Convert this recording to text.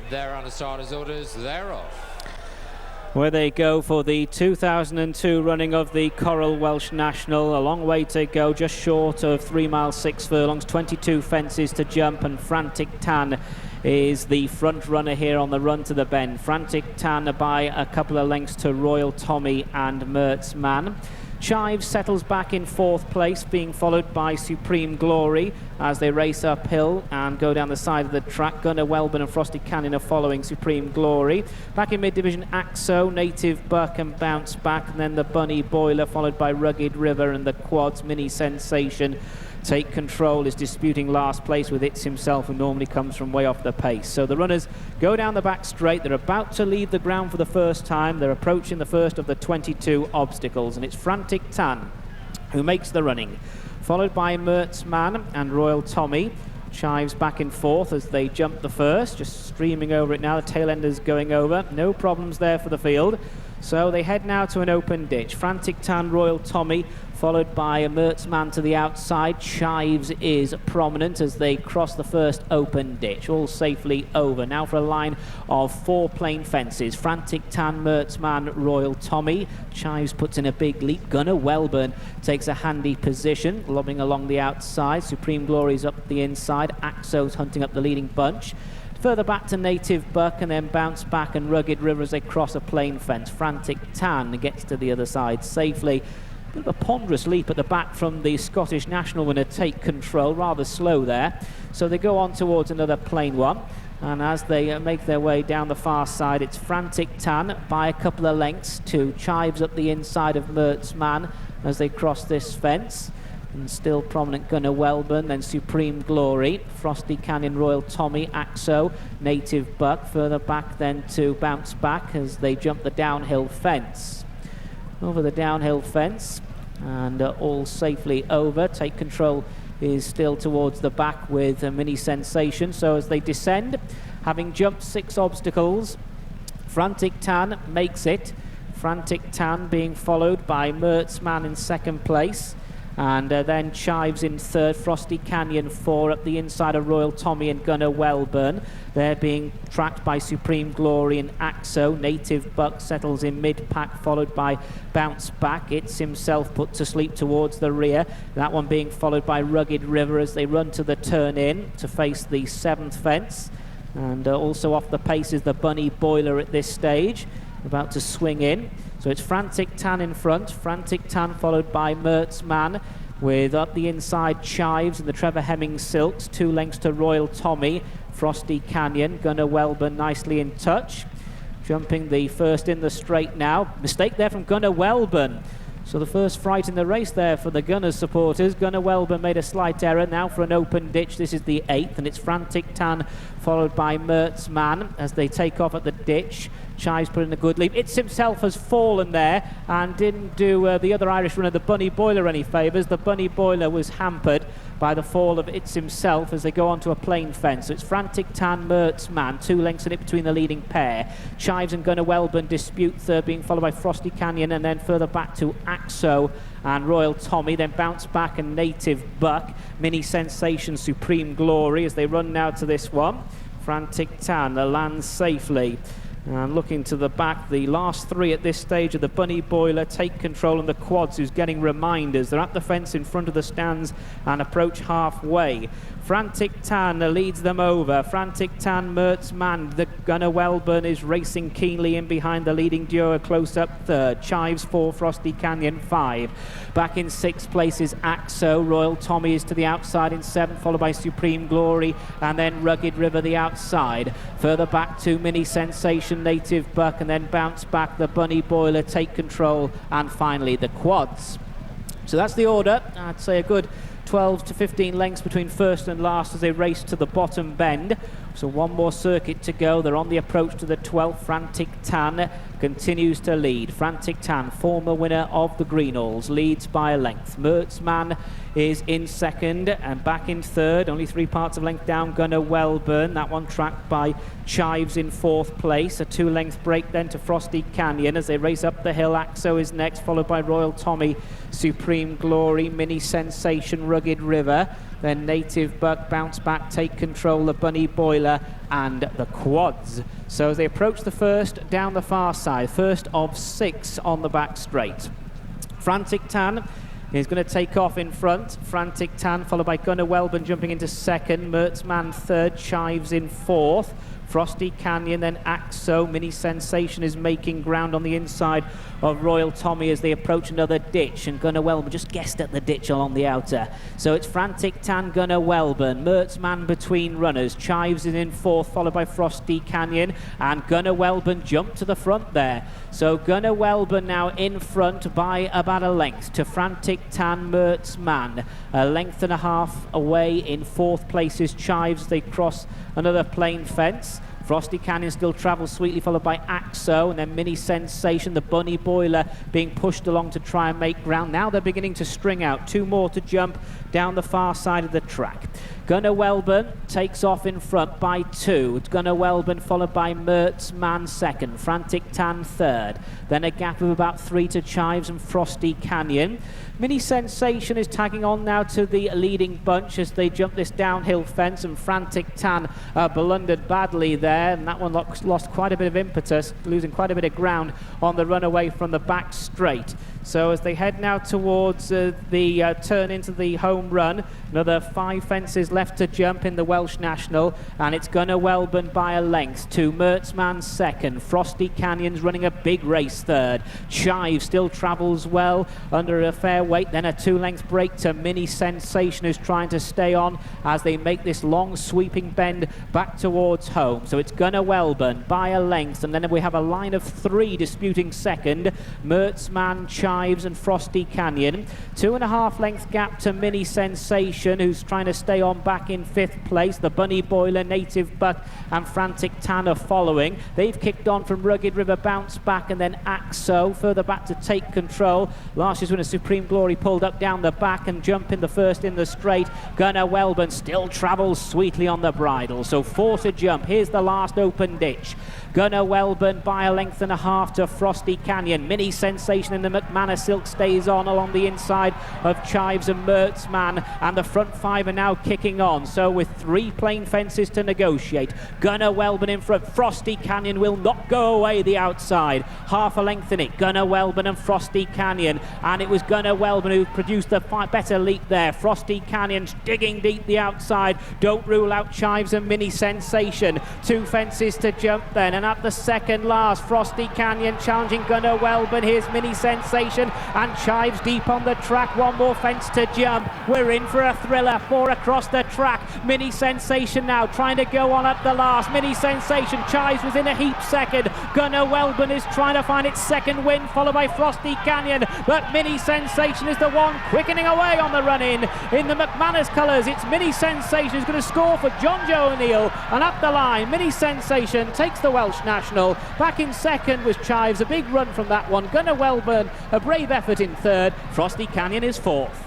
They're on the starter's orders, they're off. Where they go for the 2002 running of the Coral Welsh National. A long way to go, just short of 3 miles 6 furlongs, 22 fences to jump, and Frantic Tan is the front runner here on the run to the bend. Frantic Tan by a couple of lengths to Royal Tommy and Mertz Man. Chives settles back in 4th place, being followed by Supreme Glory as they race uphill and go down the side of the track. Gunner Welburn and Frosty Canyon are following Supreme Glory. Back in mid-division, Axo, Native Buck and Bounce Back, and then the Bunny Boiler, followed by Rugged River and the Quads. Mini Sensation Take Control is disputing last place with It's Himself, who normally comes from way off the pace. So the runners go down the back straight. They're about to leave the ground for the first time. They're approaching the first of the 22 obstacles, and it's Frantic Tan who makes the running, followed by Mertz Man and Royal Tommy. Chives back in 4th as they jump the first, just streaming over it now. The tail enders going over, no problems there for the field. So they head now to an open ditch. Frantic Tan, Royal Tommy, followed by a Mertz Man to the outside. Chives is prominent as they cross the first open ditch, all safely over. Now for a line of 4 plain fences. Frantic Tan, Mertz Man, Royal Tommy. Chives puts in a big leap. Gunner Welburn takes a handy position, lobbing along the outside. Supreme Glory's up the inside. Axo's hunting up the leading bunch. Further back to Native Buck, and then Bounce Back and Rugged River as they cross a plain fence. Frantic Tan gets to the other side safely. Bit of a ponderous leap at the back from the Scottish National winner, Take Control, rather slow there. So they go on towards another plain one, and as they make their way down the far side, it's Frantic Tan by a couple of lengths to Chives up the inside of Mertz Man as they cross this fence. And still prominent Gunner Welburn, then Supreme Glory, Frosty Canyon, Royal Tommy, Axo, Native Buck. Further back then to Bounce Back as they jump the downhill fence. Over the downhill fence, and all safely over. Take Control is still towards the back with a Mini Sensation. So as they descend, having jumped 6 obstacles, Frantic Tan makes it. Frantic Tan being followed by Mertz Man in 2nd place. And then Chives in 3rd, Frosty Canyon 4 up the inside of Royal Tommy and Gunner Welburn. They're being tracked by Supreme Glory and Axo. Native Buck settles in mid-pack, followed by Bounce Back. It's Himself put to sleep towards the rear. That one being followed by Rugged River as they run to the turn-in to face the 7th fence. And also off the pace is the Bunny Boiler at this stage, about to swing in. So it's Frantic Tan in front, Frantic Tan followed by Mertz Man, with up the inside Chives and the Trevor Hemming Silks, 2 lengths to Royal Tommy, Frosty Canyon, Gunner Welburn nicely in touch. Jumping the first in the straight now. Mistake there from Gunner Welburn. So the first fright in the race there for the Gunners supporters. Gunner Welburn made a slight error. Now for an open ditch. This is the 8th, and it's Frantic Tan followed by Mertz Man as they take off at the ditch. Chives put in a good leap. It's Himself has fallen there and didn't do the other Irish runner, the Bunny Boiler, any favours. The Bunny Boiler was hampered by the fall of It's Himself as they go onto a plain fence. So it's Frantic Tan, Mertz Man, 2 lengths in it between the leading pair. Chives and Gunner Welburn dispute 3rd, being followed by Frosty Canyon, and then further back to Axo and Royal Tommy, then Bounce Back and Native Buck. Mini Sensation, Supreme Glory as they run now to this one. Frantic Tan lands safely. And looking to the back, the last 3 at this stage are the Bunny Boiler, Take Control and the Quads, who's getting reminders. They're at the fence in front of the stands and approach halfway. Frantic Tan leads them over. Frantic Tan, Mertz Man. The Gunner Welburn is racing keenly in behind the leading duo, close up 3rd. Chives 4, Frosty Canyon 5. Back in 6th place is Axo. Royal Tommy is to the outside in 7th, followed by Supreme Glory, and then Rugged River the outside. Further back to Mini Sensation, Native Buck, and then Bounce Back, the Bunny Boiler, Take Control, and finally the Quads. So that's the order. I'd say a good 12 to 15 lengths between first and last as they race to the bottom bend. So one more circuit to go. They're on the approach to the 12th. Frantic Tan continues to lead. Frantic Tan, former winner of the Greenalls, leads by a length. Mertz Man is in 2nd and back in 3rd. Only 3 parts of length down Gunner Welburn. That one tracked by Chives in 4th place. A 2-length break then to Frosty Canyon as they race up the hill. Axo is next, followed by Royal Tommy, Supreme Glory, Mini Sensation, Rugged River. then Native Buck, Bounce Back, Take Control, the Bunny Boiler and the Quads. So as they approach the first down the far side, first of 6 on the back straight. Frantic Tan is going to take off in front. Frantic Tan followed by Gunnar Welburn jumping into second. Mertzman third. Chives in fourth. Frosty Canyon, then Axo. Mini Sensation is making ground on the inside of Royal Tommy as they approach another ditch, and Gunnar Welburn just guessed at the ditch along the outer. So it's Frantic Tan, Gunnar Welburn, Mertzman between runners. Chives is in fourth, followed by Frosty Canyon, and Gunnar Welburn jumped to the front there. So Gunnar Welburn now in front by about a length to Frantic Tan, Mertzman. A length and a half away in fourth place is Chives. They cross another plain fence. Frosty Canyon still travels sweetly, followed by Axo, and then Mini Sensation, the Bunny Boiler, being pushed along to try and make ground. Now they're beginning to string out. 2 more to jump down the far side of the track. Gunnar Welburn takes off in front by 2. It's Gunnar Welburn followed by Mertzman second, Frantic Tan third. Then a gap of about 3 to Chives and Frosty Canyon. Mini Sensation is tagging on now to the leading bunch as they jump this downhill fence, and Frantic Tan blundered badly there, and that one lost quite a bit of impetus, losing quite a bit of ground on the run away from the back straight. So as they head now towards the turn into the home run, another 5 fences left to jump in the Welsh National, and it's Gunnar Welburn by a length to Mertzman second. Frosty Canyon's running a big race third. Chive still travels well under a fair weight, then a 2-length break to Mini Sensation, who's trying to stay on as they make this long sweeping bend back towards home. So it's Gunnar Welburn by a length, and then we have a line of 3 disputing second. Mertzman, Chives and Frosty Canyon. 2.5 length gap to Mini Sensation, who's trying to stay on back in 5th place. The Bunny Boiler, Native Buck and Frantic Tan are following. They've kicked on from Rugged River, Bounce Back and then Axo further back to Take Control. Last year's winner Supreme Glory pulled up down the back and jump in the first in the straight. Gunnar Welburn still travels sweetly on the bridle. So 4 to jump. Here's the last open ditch. Gunnar Welburn by a length and a half to Frosty Canyon. Mini Sensation in the McManus Silk stays on along the inside of Chives and Mertzman, and the front 5 are now kicking on. So with 3 plain fences to negotiate, Gunnar Welburn in front. Frosty Canyon will not go away the outside. Half a length in it. Gunnar Welburn and Frosty Canyon, and it was Gunnar Welburn who produced the better leap there. Frosty Canyon's digging deep the outside. Don't rule out Chives and Mini Sensation. 2 fences to jump then, and at the second last, Frosty Canyon challenging Gunnar Welburn. Here's Mini Sensation and Chives deep on the track. 1 more fence to jump. We're in for a thriller. 4 across the track. Mini Sensation now trying to go on at the last. Mini Sensation, Chives was in a heap second. Gunnar Welburn is trying to find its second win, followed by Frosty Canyon, but Mini Sensation is the one quickening away on the run-in the McManus colours. It's Mini Sensation who's going to score for John Joe O'Neill, and up the line Mini Sensation takes the Welsh National. Back in second was Chives, a big run from that one. Gunnar Welburn, a brave effort in third. Frosty Canyon is fourth.